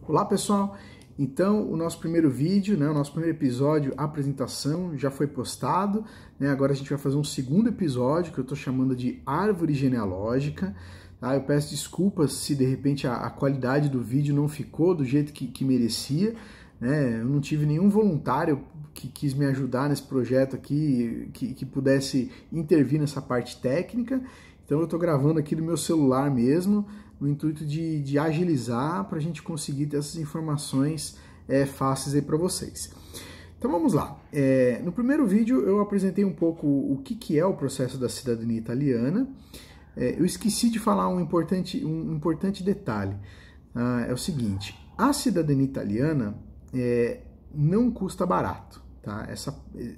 Olá pessoal, então o nosso primeiro vídeo, o nosso primeiro episódio, a apresentação, já foi postado, agora a gente vai fazer um segundo episódio que eu estou chamando de Árvore Genealógica. Tá? Eu peço desculpas se de repente a qualidade do vídeo não ficou do jeito que merecia, Eu não tive nenhum voluntário que quis me ajudar nesse projeto aqui, que pudesse intervir nessa parte técnica, então eu estou gravando aqui do meu celular mesmo, no intuito de agilizar para a gente conseguir ter essas informações fáceis aí para vocês. Então vamos lá. No primeiro vídeo eu apresentei um pouco o que é o processo da cidadania italiana. Eu esqueci de falar um importante detalhe. É o seguinte, a cidadania italiana não custa barato. Tá?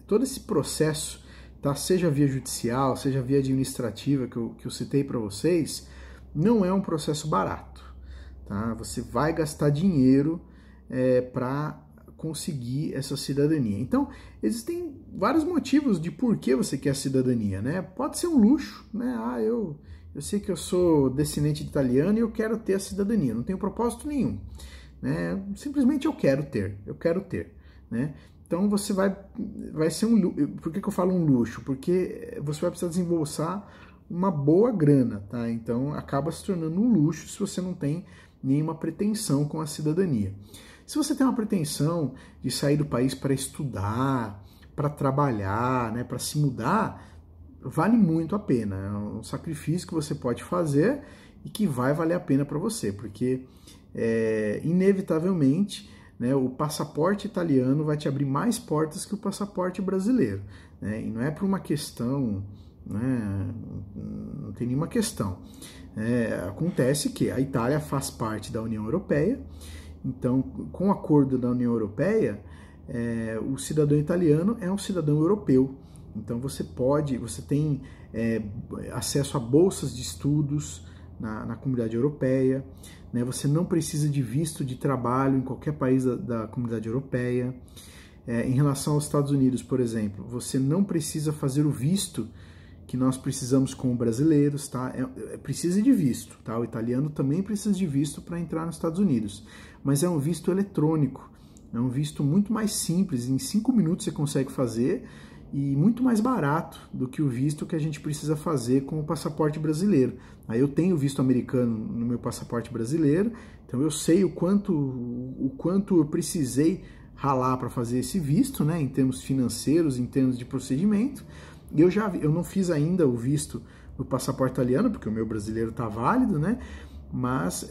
Todo esse processo, tá? Seja via judicial, seja via administrativa que eu citei para vocês, não é um processo barato, tá? Você vai gastar dinheiro para conseguir essa cidadania. Então, existem vários motivos de por que você quer a cidadania, Pode ser um luxo, eu sei que eu sou descendente de italiano e eu quero ter a cidadania, não tenho propósito nenhum, Simplesmente eu quero ter, Então você vai ser um luxo. Por que eu falo um luxo? Porque você vai precisar desembolsar uma boa grana, tá? Então acaba se tornando um luxo se você não tem nenhuma pretensão com a cidadania. Se você tem uma pretensão de sair do país para estudar, para trabalhar, para se mudar, vale muito a pena. É um sacrifício que você pode fazer e que vai valer a pena para você, porque inevitavelmente o passaporte italiano vai te abrir mais portas que o passaporte brasileiro. E não é por uma questão, não tem nenhuma questão. Acontece que a Itália faz parte da União Europeia, então, com o acordo da União Europeia, o cidadão italiano é um cidadão europeu. Então, você tem acesso a bolsas de estudos na comunidade europeia, Você não precisa de visto de trabalho em qualquer país da comunidade europeia. Em relação aos Estados Unidos, por exemplo, você não precisa fazer o visto que nós precisamos como brasileiros, tá? Precisa de visto, tá? O italiano também precisa de visto para entrar nos Estados Unidos, mas é um visto eletrônico, é um visto muito mais simples, em 5 minutos você consegue fazer e muito mais barato do que o visto que a gente precisa fazer com o passaporte brasileiro. Aí eu tenho visto americano no meu passaporte brasileiro, então eu sei o quanto eu precisei ralar para fazer esse visto, em termos financeiros, em termos de procedimento. Eu não fiz ainda o visto no passaporte italiano, porque o meu brasileiro está válido, mas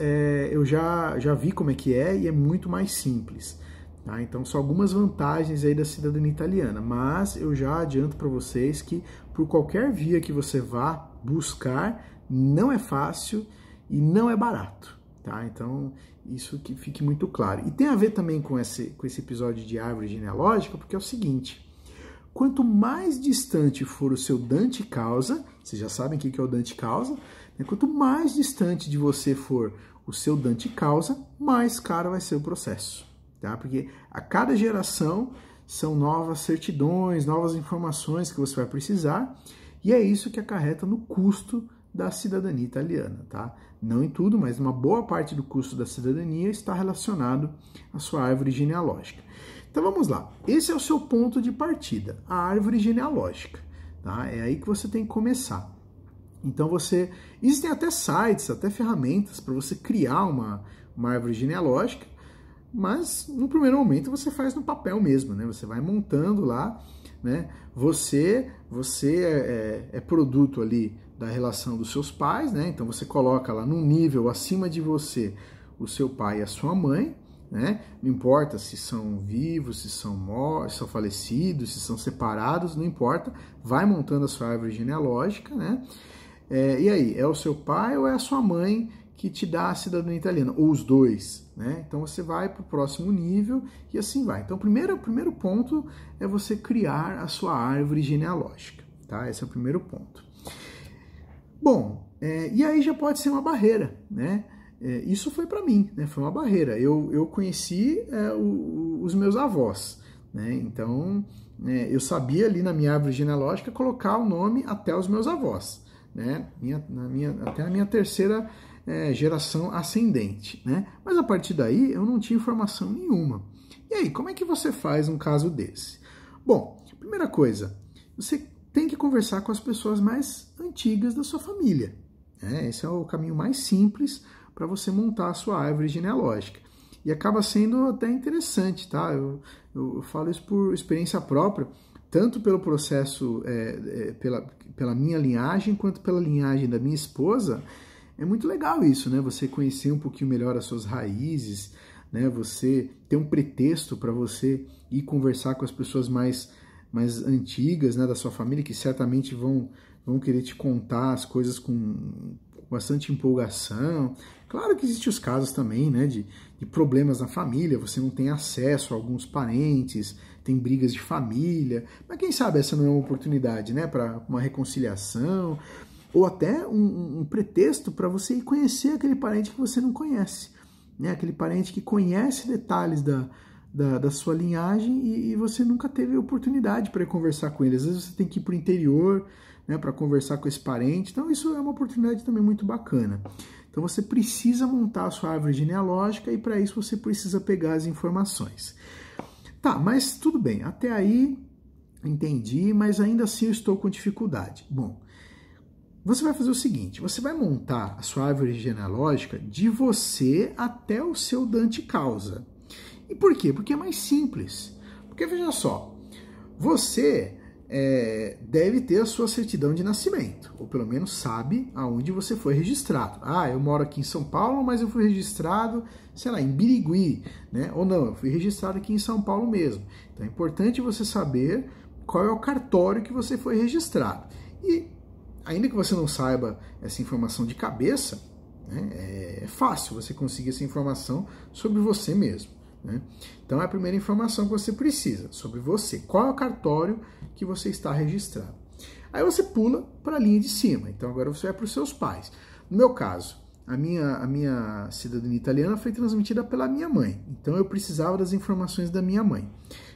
eu já vi como é que é e é muito mais simples. Tá? Então, são algumas vantagens aí da cidadania italiana, mas eu já adianto para vocês que por qualquer via que você vá buscar, não é fácil e não é barato. Tá? Então, isso que fique muito claro. E tem a ver também com esse episódio de árvore genealógica, porque é o seguinte: quanto mais distante for o seu dante causa, vocês já sabem o que é o dante causa, quanto mais distante de você for o seu dante causa, mais caro vai ser o processo. Tá? Porque a cada geração são novas certidões, novas informações que você vai precisar, e é isso que acarreta no custo da cidadania italiana. Tá? Não em tudo, mas uma boa parte do custo da cidadania está relacionado à sua árvore genealógica. Então vamos lá, esse é o seu ponto de partida, a árvore genealógica, tá? É aí que você tem que começar. Então existem até sites, até ferramentas para você criar uma árvore genealógica, mas no primeiro momento você faz no papel mesmo, Você vai montando lá, Você é produto ali da relação dos seus pais, Então você coloca lá num nível acima de você o seu pai e a sua mãe, Não importa se são vivos, se são mortos, se são falecidos, se são separados, não importa, vai montando a sua árvore genealógica, E aí, é o seu pai ou é a sua mãe que te dá a cidadania italiana, ou os dois, Então você vai para o próximo nível e assim vai. Então o primeiro ponto é você criar a sua árvore genealógica, tá? Esse é o primeiro ponto. Bom, e aí já pode ser uma barreira, Isso foi para mim, foi uma barreira. Eu conheci os meus avós, Então eu sabia ali na minha árvore genealógica colocar o nome até os meus avós, até a minha terceira geração ascendente, né? Mas a partir daí eu não tinha informação nenhuma. E aí, como é que você faz um caso desse? Bom, primeira coisa, você tem que conversar com as pessoas mais antigas da sua família. Esse é o caminho mais simples para você montar a sua árvore genealógica. E acaba sendo até interessante, tá? Eu falo isso por experiência própria, tanto pelo processo, pela minha linhagem, quanto pela linhagem da minha esposa. É muito legal isso, né? Você conhecer um pouquinho melhor as suas raízes, né? Você ter um pretexto para você ir conversar com as pessoas mais antigas, né, da sua família, que certamente vão querer te contar as coisas com bastante empolgação. Claro que existem os casos também, né, de problemas na família, você não tem acesso a alguns parentes, tem brigas de família, mas quem sabe essa não é uma oportunidade, né, para uma reconciliação, ou até um pretexto para você ir conhecer aquele parente que você não conhece, né, aquele parente que conhece detalhes da sua linhagem e você nunca teve oportunidade para ir conversar com ele. Às vezes você tem que ir para o interior, né, para conversar com esse parente. Então isso é uma oportunidade também muito bacana. Então você precisa montar a sua árvore genealógica e para isso você precisa pegar as informações. Tá, mas tudo bem, até aí entendi, mas ainda assim eu estou com dificuldade. Bom, você vai fazer o seguinte, você vai montar a sua árvore genealógica de você até o seu Dante Causa. E por quê? Porque é mais simples. Porque veja só, você deve ter a sua certidão de nascimento, ou pelo menos sabe aonde você foi registrado. Ah, eu moro aqui em São Paulo, mas eu fui registrado, sei lá, em Birigui, né? Ou não, eu fui registrado aqui em São Paulo mesmo. Então é importante você saber qual é o cartório que você foi registrado. E ainda que você não saiba essa informação de cabeça, né, é fácil você conseguir essa informação sobre você mesmo. Né? Então é a primeira informação que você precisa sobre você. Qual é o cartório que você está registrado? Aí você pula para a linha de cima. Então agora você vai para os seus pais. No meu caso, a minha cidadania italiana foi transmitida pela minha mãe. Então eu precisava das informações da minha mãe.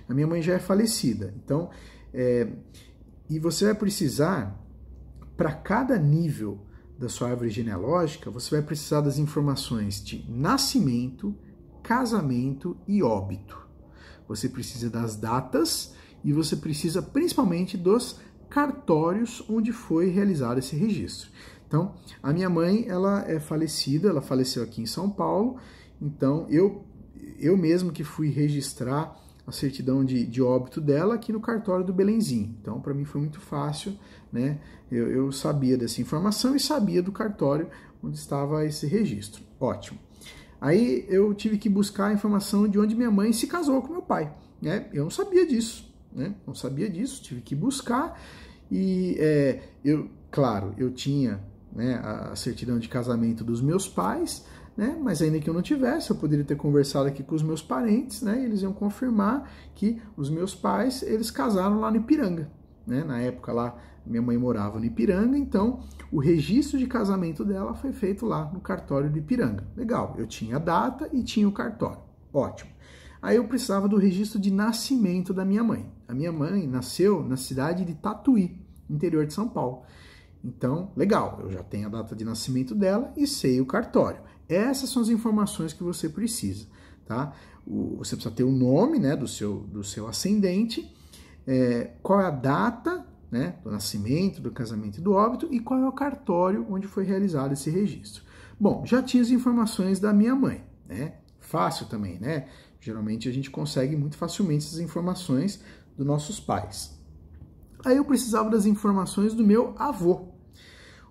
A minha mãe já é falecida. Então, e você vai precisar, para cada nível da sua árvore genealógica, você vai precisar das informações de nascimento, casamento e óbito. Você precisa das datas e você precisa principalmente dos cartórios onde foi realizado esse registro. Então, a minha mãe, ela é falecida, ela faleceu aqui em São Paulo, então eu mesmo que fui registrar a certidão de óbito dela aqui no cartório do Belenzinho. Então, para mim foi muito fácil, né? Eu sabia dessa informação e sabia do cartório onde estava esse registro. Ótimo. Aí eu tive que buscar a informação de onde minha mãe se casou com meu pai, né? Eu não sabia disso, né? Não sabia disso, tive que buscar e claro, eu tinha, né, a certidão de casamento dos meus pais, né? Mas ainda que eu não tivesse, eu poderia ter conversado aqui com os meus parentes, né? E eles iam confirmar que os meus pais, eles casaram lá no Ipiranga, né? Na época lá, minha mãe morava no Ipiranga, então o registro de casamento dela foi feito lá no cartório do Ipiranga. Legal, eu tinha a data e tinha o cartório. Ótimo. Aí eu precisava do registro de nascimento da minha mãe. A minha mãe nasceu na cidade de Tatuí, interior de São Paulo. Então, legal, eu já tenho a data de nascimento dela e sei o cartório. Essas são as informações que você precisa, tá? Você precisa ter o nome, né, do seu ascendente, qual é a data, né, do nascimento, do casamento e do óbito e qual é o cartório onde foi realizado esse registro. Bom, já tinha as informações da minha mãe, né? Fácil também, né? Geralmente a gente consegue muito facilmente essas informações dos nossos pais. Aí eu precisava das informações do meu avô.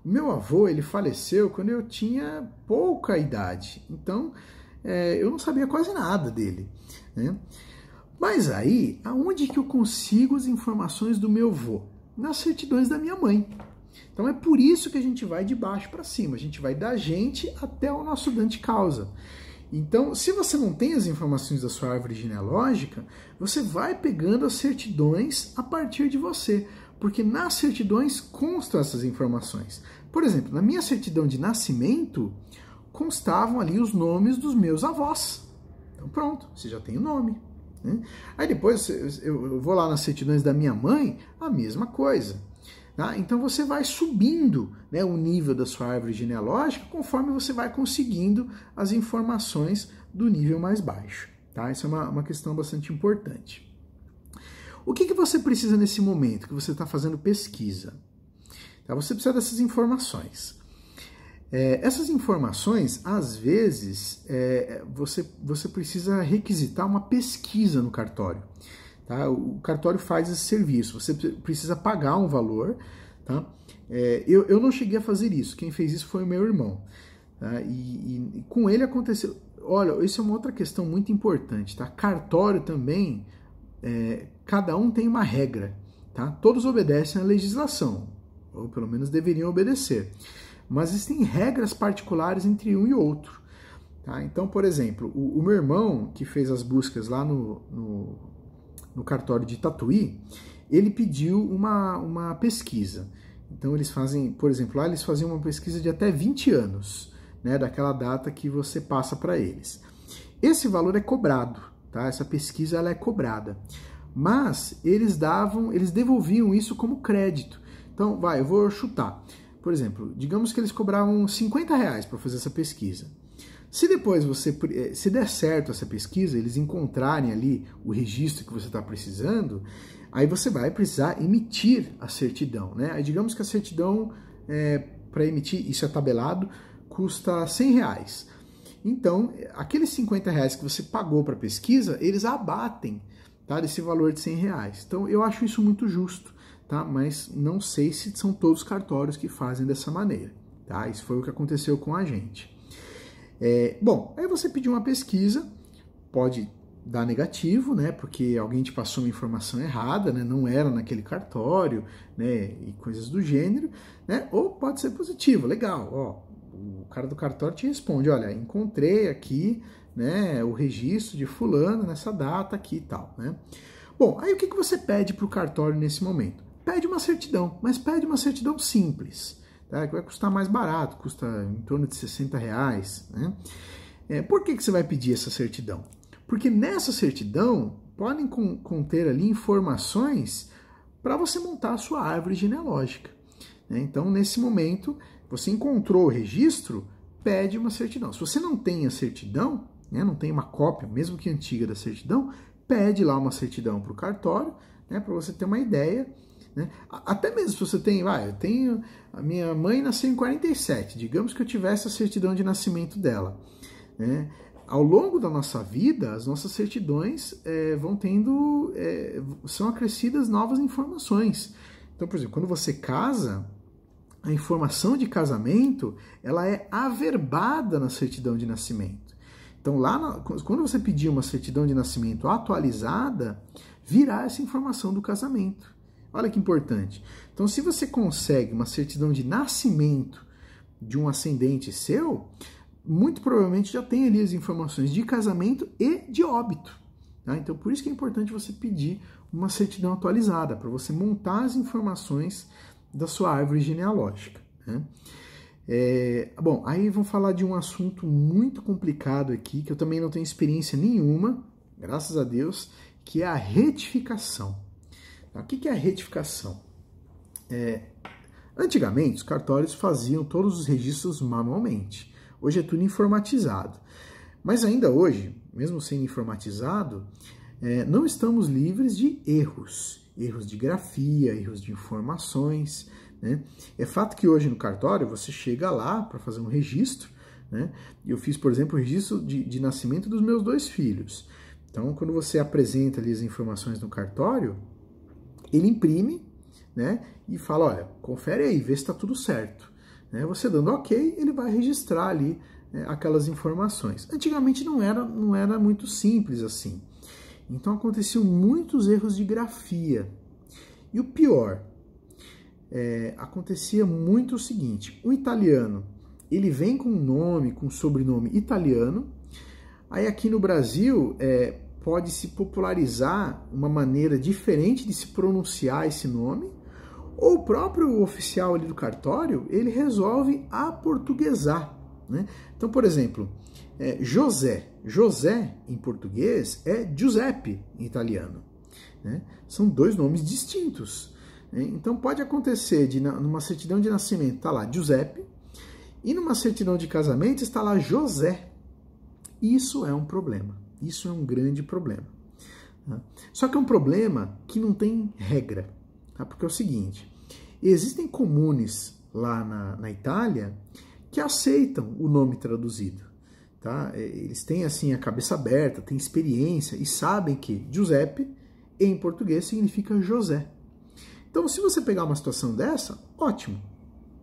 O meu avô, ele faleceu quando eu tinha pouca idade, então eu não sabia quase nada dele, né? Mas aí, aonde que eu consigo as informações do meu avô? Nas certidões da minha mãe. Então é por isso que a gente vai de baixo para cima, a gente vai da gente até o nosso Dante Causa. Então, se você não tem as informações da sua árvore genealógica, você vai pegando as certidões a partir de você, porque nas certidões constam essas informações. Por exemplo, na minha certidão de nascimento, constavam ali os nomes dos meus avós. Então pronto, você já tem o nome. Né? Aí depois eu vou lá nas certidões da minha mãe, a mesma coisa. Tá? Então você vai subindo, né, o nível da sua árvore genealógica conforme você vai conseguindo as informações do nível mais baixo. Tá? Isso é uma questão bastante importante. O que você precisa nesse momento que você está fazendo pesquisa? Tá? Você precisa dessas informações. Essas informações, às vezes, você precisa requisitar uma pesquisa no cartório. Tá? O cartório faz esse serviço, você precisa pagar um valor. Tá? Eu não cheguei a fazer isso, quem fez isso foi o meu irmão. Tá? E com ele aconteceu... Olha, isso é uma outra questão muito importante. Tá? Cartório também, cada um tem uma regra. Tá? Todos obedecem à legislação, ou pelo menos deveriam obedecer. Mas existem regras particulares entre um e outro. Tá? Então, por exemplo, o meu irmão, que fez as buscas lá no cartório de Tatuí, ele pediu uma pesquisa. Então, eles fazem, por exemplo, lá eles faziam uma pesquisa de até 20 anos, né, daquela data que você passa para eles. Esse valor é cobrado, tá? Essa pesquisa ela é cobrada. Mas eles devolviam isso como crédito. Então, eu vou chutar. Por exemplo, digamos que eles cobravam R$50 para fazer essa pesquisa. Se depois se der certo essa pesquisa, eles encontrarem ali o registro que você está precisando, aí você vai precisar emitir a certidão, né? Aí digamos que a certidão, para emitir, isso é tabelado, custa R$100. Então, aqueles R$50 que você pagou para a pesquisa, eles abatem, tá, desse valor de R$100. Então, eu acho isso muito justo. Tá? Mas não sei se são todos os cartórios que fazem dessa maneira. Tá? Isso foi o que aconteceu com a gente. Bom, aí você pediu uma pesquisa, pode dar negativo, né? Porque alguém te passou uma informação errada, né? Não era naquele cartório, né? E coisas do gênero, né? Ou pode ser positivo, legal, ó, o cara do cartório te responde, olha, encontrei aqui, né, o registro de fulano nessa data aqui e tal, né? Bom, aí o que você pede para o cartório nesse momento? Pede uma certidão, mas pede uma certidão simples, tá? Que vai custar mais barato, custa em torno de R$60. Né? Por que você vai pedir essa certidão? Porque nessa certidão podem conter ali informações para você montar a sua árvore genealógica. Né? Então, nesse momento, você encontrou o registro, pede uma certidão. Se você não tem a certidão, né, não tem uma cópia, mesmo que antiga da certidão, pede lá uma certidão para o cartório, né, para você ter uma ideia. Né? Até mesmo se você tem, eu tenho, a minha mãe nasceu em 47, digamos que eu tivesse a certidão de nascimento dela. Né? Ao longo da nossa vida, as nossas certidões são acrescidas novas informações. Então, por exemplo, quando você casa, a informação de casamento, ela é averbada na certidão de nascimento. Então, quando você pedir uma certidão de nascimento atualizada, virá essa informação do casamento. Olha que importante. Então, se você consegue uma certidão de nascimento de um ascendente seu, muito provavelmente já tem ali as informações de casamento e de óbito. Tá? Então, por isso que é importante você pedir uma certidão atualizada, para você montar as informações da sua árvore genealógica. Né? Bom, aí vamos falar de um assunto muito complicado aqui, que eu também não tenho experiência nenhuma, graças a Deus, que é a retificação. O que é a retificação? Antigamente, os cartórios faziam todos os registros manualmente. Hoje é tudo informatizado. Mas ainda hoje, mesmo sendo informatizado, não estamos livres de erros. Erros de grafia, erros de informações. Né? É fato que hoje no cartório você chega lá para fazer um registro. Né? Eu fiz, por exemplo, o registro de nascimento dos meus 2 filhos. Então, quando você apresenta ali as informações no cartório, ele imprime, né, e fala, olha, confere aí, vê se está tudo certo. Né? Você dando ok, ele vai registrar ali aquelas informações. Antigamente não era muito simples assim. Então aconteciam muitos erros de grafia. E o pior, acontecia muito o seguinte, o italiano, ele vem com um nome, com um sobrenome italiano, aí aqui no Brasil pode se popularizar uma maneira diferente de se pronunciar esse nome, ou o próprio oficial ali do cartório, ele resolve aportuguesar. Né? Então, por exemplo, José em português é Giuseppe em italiano. Né? São 2 nomes distintos. Então pode acontecer numa certidão de nascimento está lá Giuseppe e numa certidão de casamento está lá José. Isso é um problema. Isso é um grande problema. Só que é um problema que não tem regra. Tá? Porque é o seguinte, existem comunes lá na Itália que aceitam o nome traduzido. Tá? Eles têm assim a cabeça aberta, têm experiência e sabem que Giuseppe em português significa José. Então, se você pegar uma situação dessa, ótimo.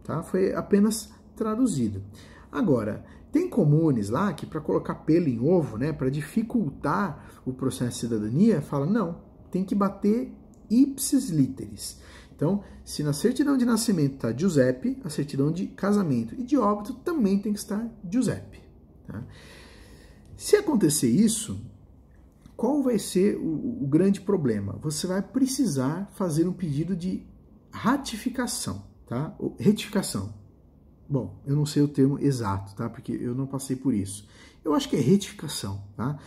Tá? Foi apenas traduzido. Agora, tem comunes lá que para colocar pelo em ovo, né, para dificultar o processo de cidadania, fala não, tem que bater ipsis literis. Então, se na certidão de nascimento está Giuseppe, a certidão de casamento e de óbito também tem que estar Giuseppe. Tá? Se acontecer isso, qual vai ser o grande problema? Você vai precisar fazer um pedido de ratificação, tá? Ou retificação. Bom, eu não sei o termo exato, tá? Porque eu não passei por isso. Eu acho que é retificação, tá?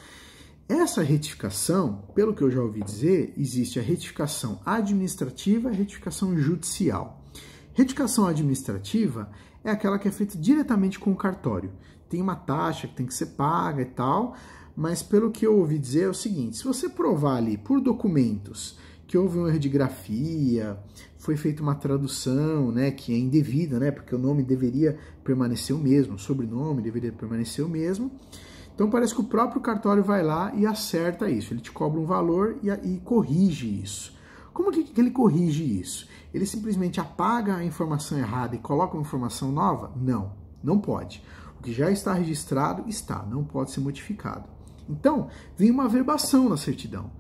Essa retificação, pelo que eu já ouvi dizer, existe a retificação administrativa e a retificação judicial. Retificação administrativa é aquela que é feita diretamente com o cartório. Tem uma taxa que tem que ser paga e tal, mas pelo que eu ouvi dizer é o seguinte, se você provar ali por documentos que houve um erro de grafia, foi feita uma tradução, né, que é indevida, né, porque o nome deveria permanecer o mesmo, o sobrenome deveria permanecer o mesmo. Então parece que o próprio cartório vai lá e acerta isso, ele te cobra um valor e corrige isso. Como que ele corrige isso? Ele simplesmente apaga a informação errada e coloca uma informação nova? Não, não pode. O que já está registrado está, não pode ser modificado. Então, vem uma verbação na certidão.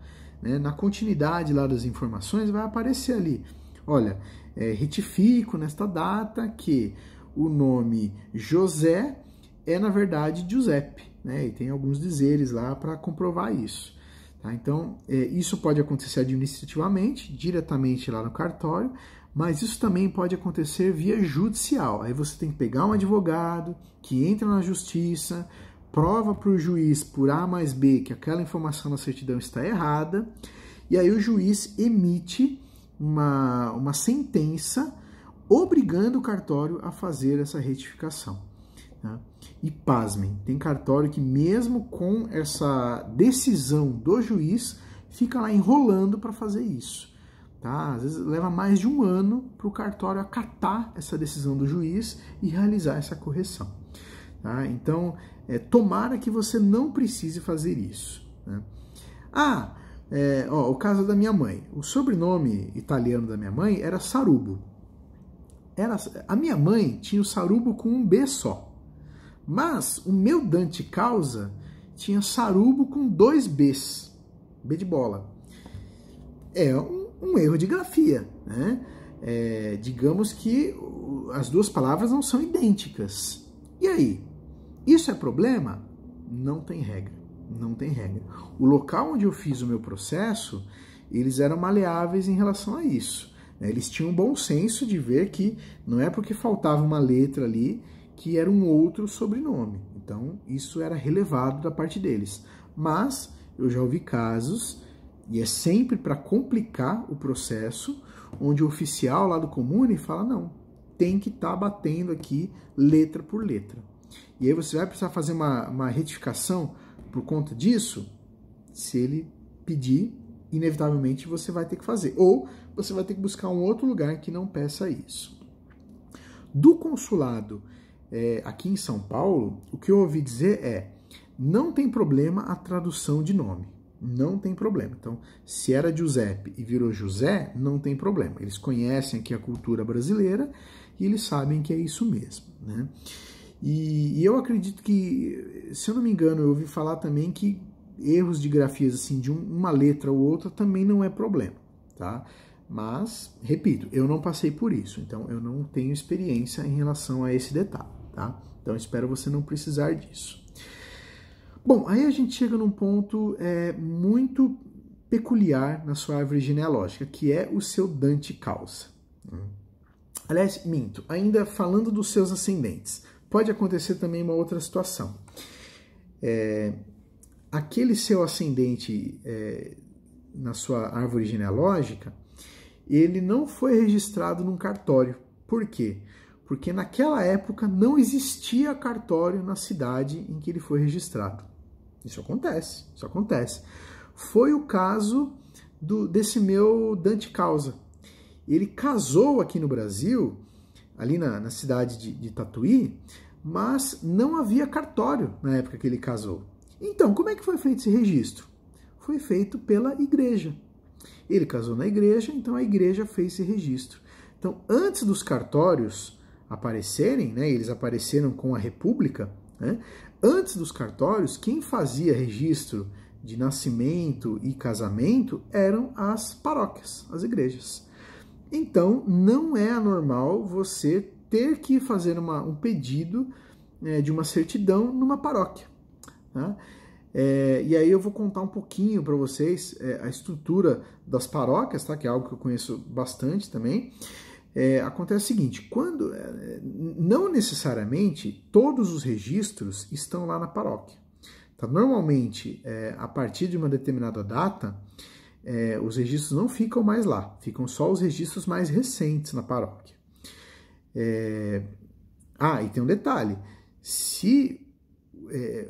Né? Na continuidade lá das informações vai aparecer ali, olha, retifico nesta data que o nome José é na verdade Giuseppe, né? E tem alguns dizeres lá para comprovar isso. Tá? Então, isso pode acontecer administrativamente, diretamente lá no cartório, mas isso também pode acontecer via judicial. Aí você tem que pegar um advogado que entra na justiça, prova para o juiz por A mais B que aquela informação na certidão está errada, e aí o juiz emite uma sentença obrigando o cartório a fazer essa retificação. Tá? E pasmem, tem cartório que mesmo com essa decisão do juiz, fica lá enrolando para fazer isso. Tá? Às vezes leva mais de um ano para o cartório acatar essa decisão do juiz e realizar essa correção. Tá? Então, tomara que você não precise fazer isso. Né? O caso da minha mãe. O sobrenome italiano da minha mãe era Sarubo. A minha mãe tinha o Sarubo com um B só. Mas o meu Dante Causa tinha Sarubo com 2 Bs. B de bola. É um erro de grafia. Né? Digamos que as duas palavras não são idênticas. E aí? Isso é problema? Não tem regra. Não tem regra. O local onde eu fiz o meu processo, eles eram maleáveis em relação a isso. Eles tinham bom senso de ver que não é porque faltava uma letra ali que era um outro sobrenome. Então, isso era relevado da parte deles. Mas, eu já ouvi casos, e é sempre para complicar o processo, onde o oficial lá do comune fala, não, tem que estar batendo aqui letra por letra. E aí você vai precisar fazer uma retificação por conta disso, se ele pedir, inevitavelmente você vai ter que fazer. Ou você vai ter que buscar um outro lugar que não peça isso. Do consulado aqui em São Paulo, o que eu ouvi dizer não tem problema a tradução de nome. Não tem problema. Então, se era Giuseppe e virou José, não tem problema. Eles conhecem aqui a cultura brasileira e eles sabem que é isso mesmo, né? E eu acredito que, se eu não me engano, eu ouvi falar também que erros de grafias assim, de uma letra ou outra também não é problema, tá? Mas, repito, eu não passei por isso, então eu não tenho experiência em relação a esse detalhe, tá? Então espero você não precisar disso. Bom, aí a gente chega num ponto muito peculiar na sua árvore genealógica, que é o seu Dante Causa. Aliás, minto, ainda falando dos seus ascendentes, pode acontecer também uma outra situação. Aquele seu ascendente na sua árvore genealógica, ele não foi registrado num cartório. Por quê? Porque naquela época não existia cartório na cidade em que ele foi registrado. Isso acontece, isso acontece. Foi o caso desse meu Dante Causa. Ele casou aqui no Brasil, ali na cidade de Tatuí, mas não havia cartório na época que ele casou. Então, como é que foi feito esse registro? Foi feito pela igreja. Ele casou na igreja, então a igreja fez esse registro. Então, antes dos cartórios aparecerem, né, eles apareceram com a República, né, antes dos cartórios, quem fazia registro de nascimento e casamento eram as paróquias, as igrejas. Então, não é anormal você ter que fazer um pedido de uma certidão numa paróquia. Tá? E aí eu vou contar um pouquinho para vocês a estrutura das paróquias, tá? Que é algo que eu conheço bastante também. Acontece o seguinte, não necessariamente todos os registros estão lá na paróquia. Tá? Normalmente, a partir de uma determinada data, os registros não ficam mais lá, ficam só os registros mais recentes na paróquia. E tem um detalhe, se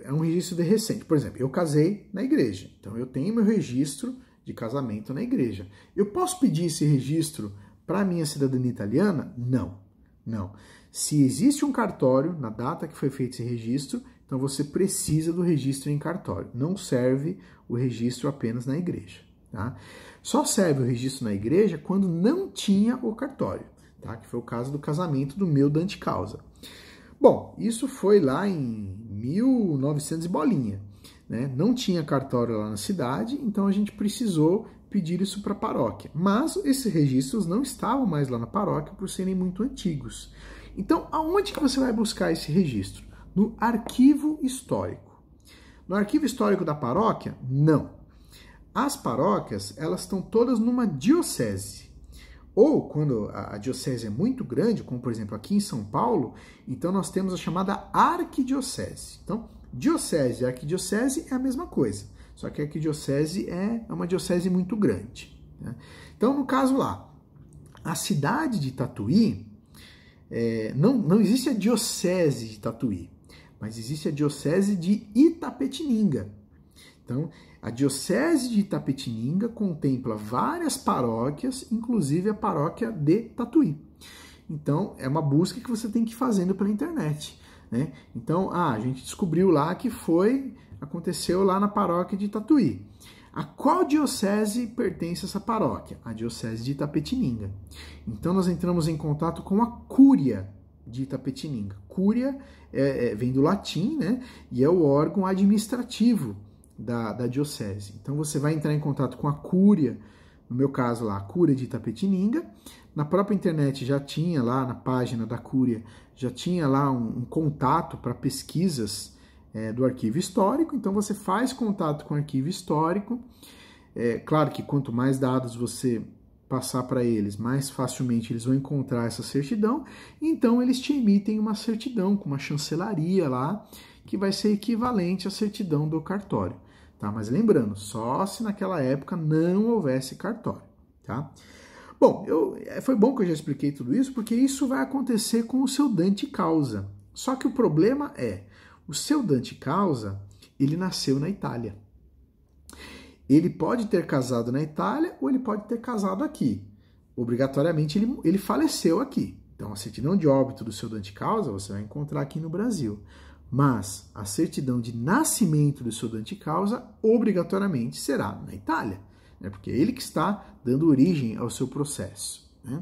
é um registro de recente, por exemplo, eu casei na igreja, então eu tenho meu registro de casamento na igreja. Eu posso pedir esse registro para a minha cidadania italiana? Não, não. Se existe um cartório na data que foi feito esse registro, então você precisa do registro em cartório. Não serve o registro apenas na igreja. Tá? Só serve o registro na igreja quando não tinha o cartório, tá? Que foi o caso do casamento do meu Dante Causa. Bom, isso foi lá em 1900 e bolinha, né? Não tinha cartório lá na cidade, então a gente precisou pedir isso para a paróquia. Mas esses registros não estavam mais lá na paróquia por serem muito antigos. Então, aonde que você vai buscar esse registro? No arquivo histórico. No arquivo histórico da paróquia? Não. As paróquias, elas estão todas numa diocese. Ou, quando a diocese é muito grande, como por exemplo aqui em São Paulo, então nós temos a chamada arquidiocese. Então, diocese e arquidiocese é a mesma coisa, só que a arquidiocese é uma diocese muito grande. Né? Então, no caso lá, a cidade de Tatuí, não existe a diocese de Tatuí, mas existe a diocese de Itapetininga. Então, a diocese de Itapetininga contempla várias paróquias, inclusive a paróquia de Tatuí. Então, é uma busca que você tem que ir fazendo pela internet. Né? Então, a gente descobriu lá que aconteceu lá na paróquia de Tatuí. A qual diocese pertence a essa paróquia? A diocese de Itapetininga. Então, nós entramos em contato com a cúria de Itapetininga. Cúria vem do latim, né? E é o órgão administrativo da diocese. Então você vai entrar em contato com a cúria, no meu caso lá, a cúria de Itapetininga. Na própria internet já tinha lá, na página da cúria, já tinha lá um contato para pesquisas do arquivo histórico. Então você faz contato com o arquivo histórico. Claro que quanto mais dados você passar para eles, mais facilmente eles vão encontrar essa certidão. Então eles te emitem uma certidão com uma chancelaria lá, que vai ser equivalente à certidão do cartório. Tá? Mas lembrando, só se naquela época não houvesse cartório. Tá? Bom, foi bom que eu já expliquei tudo isso, porque isso vai acontecer com o seu Dante Causa. Só que o problema o seu Dante Causa, ele nasceu na Itália. Ele pode ter casado na Itália ou ele pode ter casado aqui. Obrigatoriamente ele faleceu aqui. Então a certidão de óbito do seu Dante Causa você vai encontrar aqui no Brasil. Mas a certidão de nascimento do seu Dante Causa obrigatoriamente será na Itália, né? Porque é ele que está dando origem ao seu processo. Né?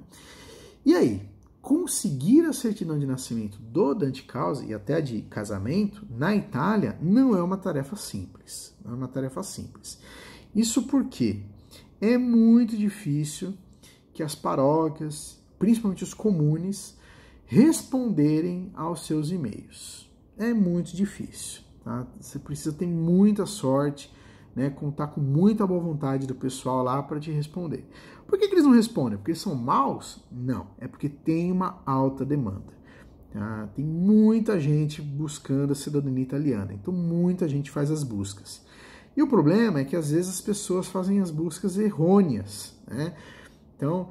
E aí, conseguir a certidão de nascimento do Dante Causa e até de casamento na Itália não é uma tarefa simples. Não é uma tarefa simples. Isso porque é muito difícil que as paróquias, principalmente os comunes, responderem aos seus e-mails. É muito difícil, tá? Você precisa ter muita sorte, né? Contar com muita boa vontade do pessoal lá para te responder. Por que eles não respondem? Porque eles são maus? Não, é porque tem uma alta demanda. Tá? Tem muita gente buscando a cidadania italiana, então muita gente faz as buscas. E o problema é que às vezes as pessoas fazem as buscas errôneas, né? Então,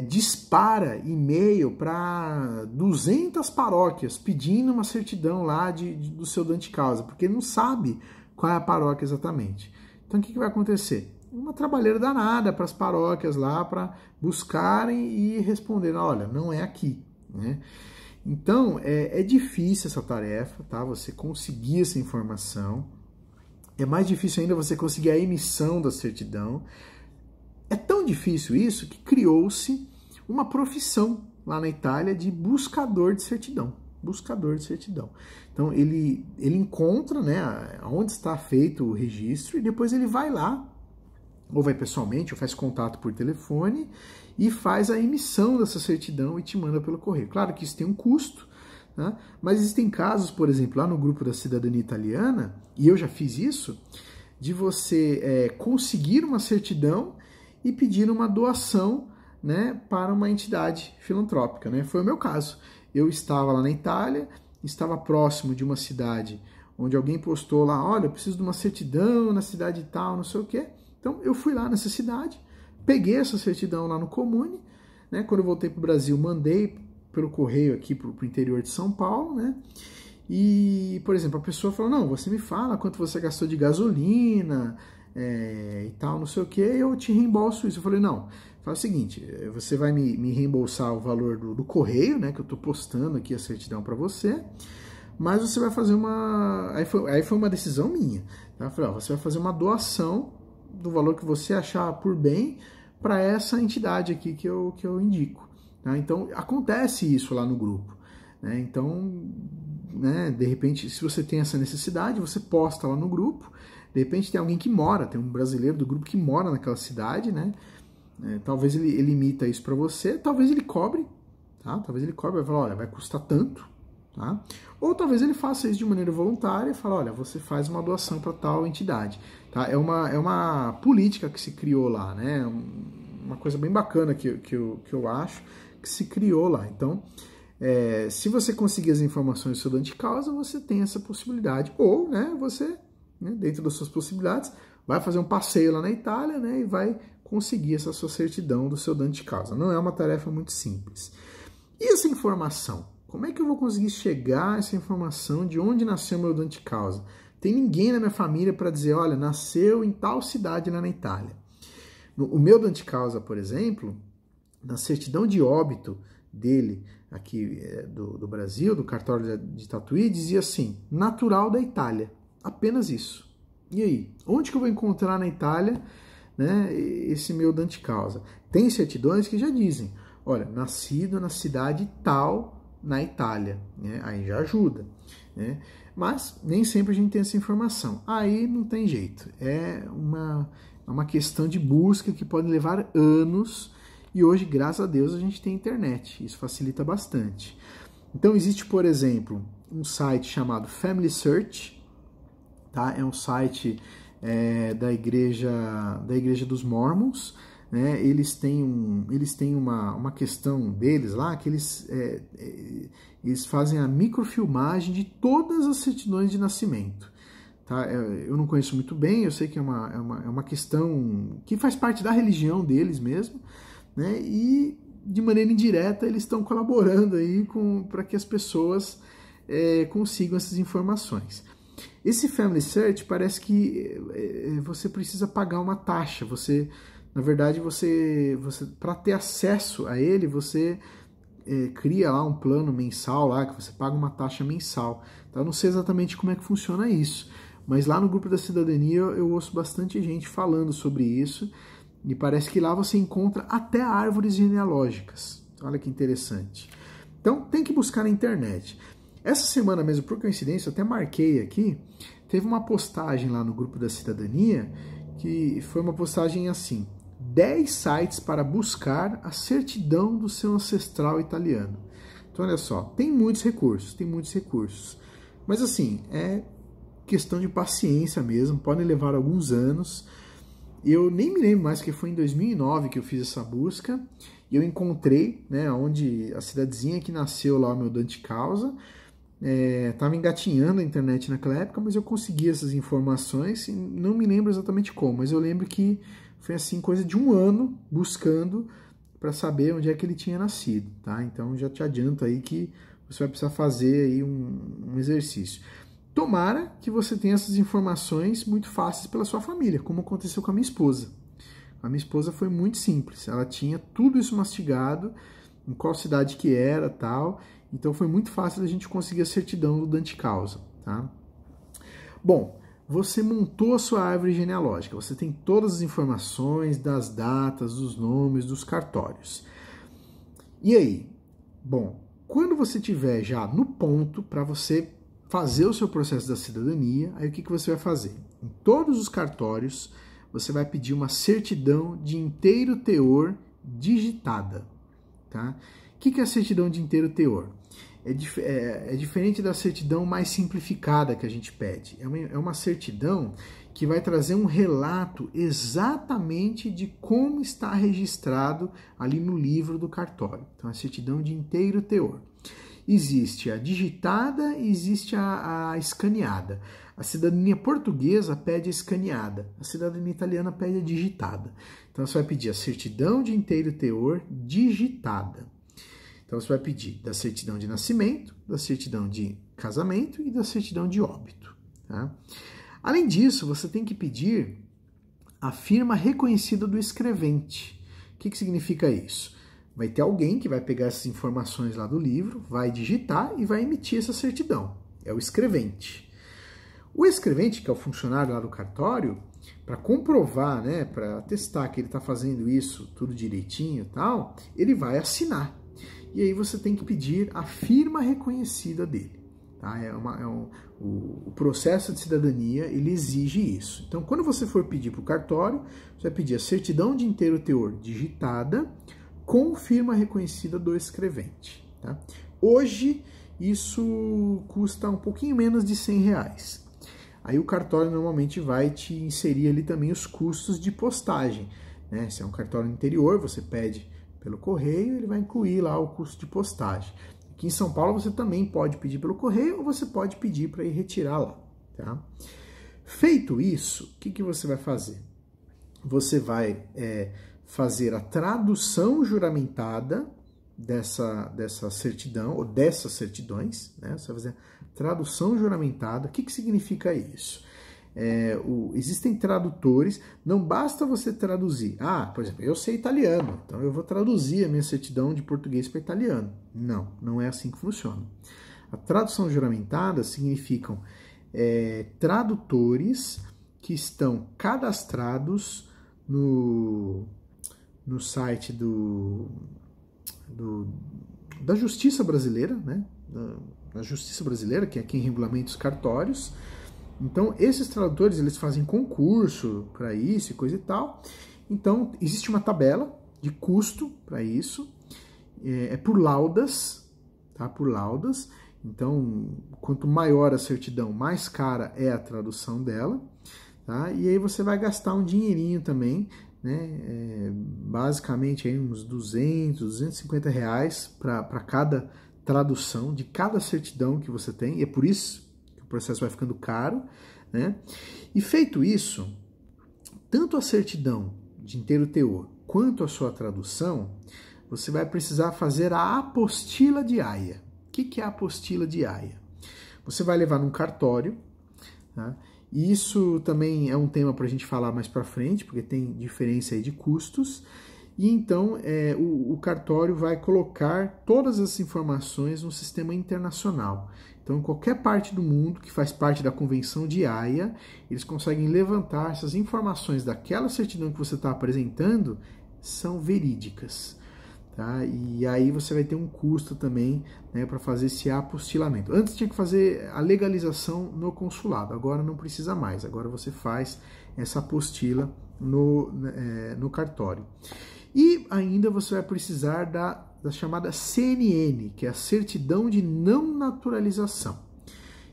dispara e-mail para 200 paróquias pedindo uma certidão lá do seu dante causa, porque ele não sabe qual é a paróquia exatamente. Então o que vai acontecer? Uma trabalheira danada para as paróquias lá, para buscarem e responderem, olha, não é aqui, né? Então, é difícil essa tarefa, tá? Você conseguir essa informação. É mais difícil ainda você conseguir a emissão da certidão. É tão difícil isso que criou-se uma profissão lá na Itália de buscador de certidão. Buscador de certidão. Então, ele encontra, né, onde está feito o registro e depois ele vai lá, ou vai pessoalmente, ou faz contato por telefone e faz a emissão dessa certidão e te manda pelo correio. Claro que isso tem um custo, né? Mas existem casos, por exemplo, lá no grupo da cidadania italiana, e eu já fiz isso, de você conseguir uma certidão e pedir uma doação, né, para uma entidade filantrópica, né? Foi o meu caso. Eu estava lá na Itália, estava próximo de uma cidade onde alguém postou lá, olha, eu preciso de uma certidão na cidade tal, não sei o quê. Então, eu fui lá nessa cidade, peguei essa certidão lá no Comune, né? Quando eu voltei para o Brasil, mandei pelo correio aqui para o interior de São Paulo, né? E, por exemplo, a pessoa falou, não, você me fala quanto você gastou de gasolina e tal, não sei o que, eu te reembolso isso. Eu falei, não, faz o seguinte, você vai me reembolsar o valor do correio, né? Que eu estou postando aqui a certidão para você, mas você vai fazer uma... Aí foi uma decisão minha, tá? Eu falei, ó, você vai fazer uma doação do valor que você achar por bem para essa entidade aqui que eu indico. Tá? Então, acontece isso lá no grupo. Né? Então, né, de repente, se você tem essa necessidade, você posta lá no grupo. De repente tem alguém que mora, tem um brasileiro do grupo que mora naquela cidade, né? Talvez ele imita isso para você, talvez ele cobre, tá? Talvez ele cobre, vai falar, olha, vai custar tanto, tá? Ou talvez ele faça isso de maneira voluntária e fala, olha, você faz uma doação para tal entidade. Tá? É uma política que se criou lá, né? Uma coisa bem bacana que eu acho que se criou lá. Então, se você conseguir as informações do seu dante causa, você tem essa possibilidade. Ou, né, você, né, dentro das suas possibilidades, vai fazer um passeio lá na Itália, né, e vai conseguir essa sua certidão do seu dante causa. Não é uma tarefa muito simples. E essa informação? Como é que eu vou conseguir chegar a essa informação de onde nasceu meu dante causa? Tem ninguém na minha família para dizer, olha, nasceu em tal cidade lá na Itália. O meu dante causa, por exemplo, na certidão de óbito dele aqui do Brasil, do cartório de Tatuí, dizia assim, natural da Itália. Apenas isso. E aí? Onde que eu vou encontrar na Itália, né, esse meu dante causa? Tem certidões que já dizem, olha, nascido na cidade tal na Itália. Né? Aí já ajuda. Né? Mas nem sempre a gente tem essa informação. Aí não tem jeito. É uma questão de busca que pode levar anos. E hoje, graças a Deus, a gente tem internet. Isso facilita bastante. Então existe, por exemplo, um site chamado Family Search. Tá? É um site da igreja dos Mormons. Né? Eles têm uma questão deles lá que eles fazem a microfilmagem de todas as certidões de nascimento. Tá? Eu não conheço muito bem, eu sei que é uma questão que faz parte da religião deles mesmo, né? E de maneira indireta eles estão colaborando aí para que as pessoas consigam essas informações. Esse Family Search parece que você precisa pagar uma taxa, na verdade, você para ter acesso a ele, você cria lá um plano mensal, lá que você paga uma taxa mensal. Tá? Eu não sei exatamente como é que funciona isso, mas lá no grupo da cidadania eu ouço bastante gente falando sobre isso, e parece que lá você encontra até árvores genealógicas. Olha que interessante. Então, tem que buscar na internet. Essa semana mesmo, por coincidência, eu até marquei aqui, teve uma postagem lá no grupo da cidadania, que foi uma postagem assim, 10 sites para buscar a certidão do seu ancestral italiano. Então, olha só, tem muitos recursos. Mas assim, é questão de paciência mesmo, podem levar alguns anos. Eu nem me lembro mais, que foi em 2009 que eu fiz essa busca, e eu encontrei, né, onde a cidadezinha que nasceu lá o meu dante causa. Estava engatinhando a internet naquela época, mas eu consegui essas informações, e não me lembro exatamente como, mas eu lembro que foi assim, coisa de um ano buscando para saber onde é que ele tinha nascido, tá? Então já te adianto aí que você vai precisar fazer aí um exercício. Tomara que você tenha essas informações muito fáceis pela sua família, como aconteceu com a minha esposa. A minha esposa foi muito simples, ela tinha tudo isso mastigado, em qual cidade que era, tal, então foi muito fácil a gente conseguir a certidão do Dante Causa, tá? Bom, você montou a sua árvore genealógica, você tem todas as informações das datas, dos nomes, dos cartórios. E aí? Bom, quando você tiver já no ponto para você fazer o seu processo da cidadania, aí o que você vai fazer? Em todos os cartórios, você vai pedir uma certidão de inteiro teor digitada. Tá? O que é a certidão de inteiro teor? É diferente da certidão mais simplificada que a gente pede. É uma certidão que vai trazer um relato exatamente de como está registrado ali no livro do cartório. Então, a certidão de inteiro teor. Existe a digitada e existe a escaneada. A cidadania portuguesa pede a escaneada, a cidadania italiana pede a digitada. Então, você vai pedir a certidão de inteiro teor digitada. Então, você vai pedir da certidão de nascimento, da certidão de casamento e da certidão de óbito. Tá? Além disso, você tem que pedir a firma reconhecida do escrevente. O que significa isso? Vai ter alguém que vai pegar essas informações lá do livro, vai digitar e vai emitir essa certidão. É o escrevente. O escrevente, que é o funcionário lá do cartório, para comprovar, né, para atestar que ele está fazendo isso tudo direitinho e tal, ele vai assinar. E aí você tem que pedir a firma reconhecida dele. Tá? O processo de cidadania, ele exige isso. Então, quando você for pedir para o cartório, você vai pedir a certidão de inteiro teor digitada com firma reconhecida do escrevente. Tá? Hoje, isso custa um pouquinho menos de R$100. Aí o cartório normalmente vai te inserir ali também os custos de postagem. Né? Se é um cartório no interior, você pede pelo correio, ele vai incluir lá o custo de postagem. Aqui em São Paulo você também pode pedir pelo correio ou você pode pedir para ir retirar lá. Tá? Feito isso, o que você vai fazer? Você vai fazer a tradução juramentada dessa certidão, ou dessas certidões, né? Você vai fazer a tradução juramentada. O que significa isso? Existem tradutores, não basta você traduzir. Por exemplo, eu sei italiano, então eu vou traduzir a minha certidão de português para italiano. Não é assim que funciona. A tradução juramentada significam tradutores que estão cadastrados no site da Justiça Brasileira, né? Da Justiça Brasileira, que é quem regulamenta os cartórios. Então, esses tradutores, eles fazem concurso para isso e coisa e tal. Então, existe uma tabela de custo para isso. É por laudas, tá? Por laudas. Então, quanto maior a certidão, mais cara é a tradução dela. Tá? E aí você vai gastar um dinheirinho também, né? Basicamente aí uns 200, 250 reais para cada tradução de cada certidão que você tem. E é por isso que o processo vai ficando caro, né? E feito isso, tanto a certidão de inteiro teor quanto a sua tradução, você vai precisar fazer a apostila de aia. O que é a apostila de aia? Você vai levar num cartório, tá? E isso também é um tema para a gente falar mais para frente, porque tem diferença aí de custos. E então o cartório vai colocar todas as informações no sistema internacional. Então, em qualquer parte do mundo que faz parte da Convenção de Haia, eles conseguem levantar essas informações daquela certidão que você está apresentando, são verídicas. Tá? E aí você vai ter um custo também, né, para fazer esse apostilamento. Antes tinha que fazer a legalização no consulado, agora não precisa mais. Agora você faz essa apostila no cartório. E ainda você vai precisar da chamada CNN, que é a Certidão de Não Naturalização.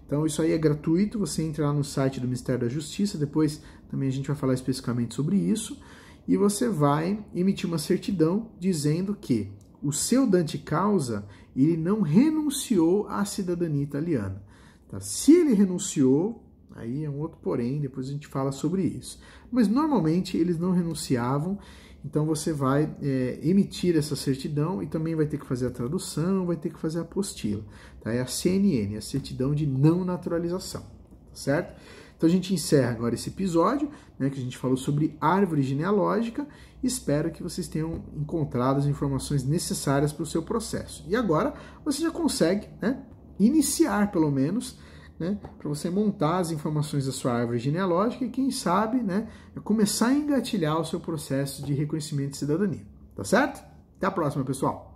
Então isso aí é gratuito, você entra lá no site do Ministério da Justiça, depois também a gente vai falar especificamente sobre isso, e você vai emitir uma certidão dizendo que o seu Dante Causa, ele não renunciou à cidadania italiana. Tá? Se ele renunciou, aí é um outro porém, depois a gente fala sobre isso. Mas normalmente eles não renunciavam, Então você vai emitir essa certidão e também vai ter que fazer a tradução, vai ter que fazer a apostila. Tá? É a CNN, a certidão de não naturalização, certo? Então a gente encerra agora esse episódio, né, que a gente falou sobre árvore genealógica. Espero que vocês tenham encontrado as informações necessárias para o seu processo. E agora você já consegue, né, iniciar pelo menos, né, para você montar as informações da sua árvore genealógica e quem sabe, né, começar a engatilhar o seu processo de reconhecimento de cidadania. Tá certo? Até a próxima, pessoal!